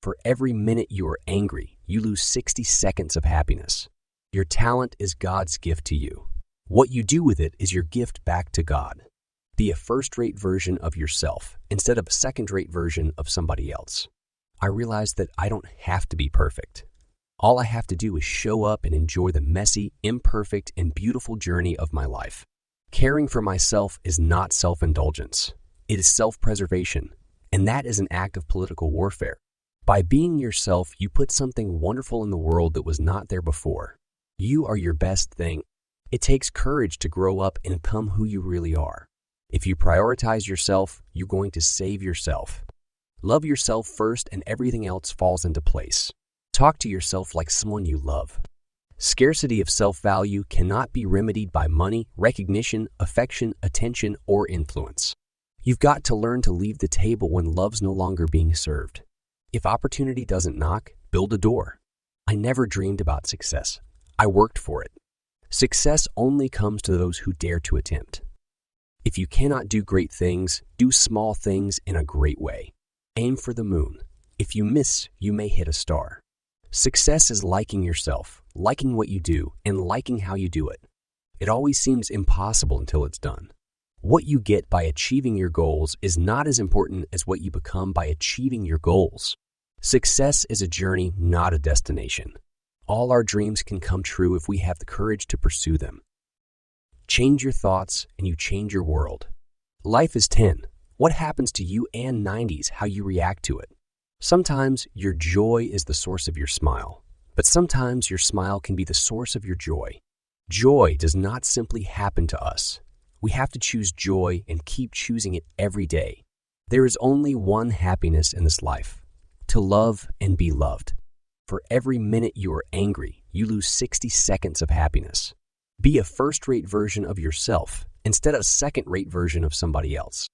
For every minute you are angry, you lose 60 seconds of happiness. Your talent is God's gift to you. What you do with it is your gift back to God. Be a first-rate version of yourself instead of a second-rate version of somebody else. I realized that I don't have to be perfect. All I have to do is show up and enjoy the messy, imperfect, and beautiful journey of my life. Caring for myself is not self-indulgence. It is self-preservation, and that is an act of political warfare. By being yourself, you put something wonderful in the world that was not there before. You are your best thing. It takes courage to grow up and become who you really are. If you prioritize yourself, you're going to save yourself. Love yourself first and everything else falls into place. Talk to yourself like someone you love. Scarcity of self-value cannot be remedied by money, recognition, affection, attention, or influence. You've got to learn to leave the table when love's no longer being served. If opportunity doesn't knock, build a door. I never dreamed about success. I worked for it. Success only comes to those who dare to attempt. If you cannot do great things, do small things in a great way. Aim for the moon. If you miss, you may hit a star. Success is liking yourself, liking what you do, and liking how you do it. It always seems impossible until it's done. What you get by achieving your goals is not as important as what you become by achieving your goals. Success is a journey, not a destination. All our dreams can come true if we have the courage to pursue them. Change your thoughts and you change your world. Life is 10. What happens to you and 90s, how you react to it. Sometimes your joy is the source of your smile, but sometimes your smile can be the source of your joy. Joy does not simply happen to us. We have to choose joy and keep choosing it every day. There is only one happiness in this life: to love and be loved. For every minute you are angry, you lose 60 seconds of happiness. Be a first-rate version of yourself instead of a second-rate version of somebody else.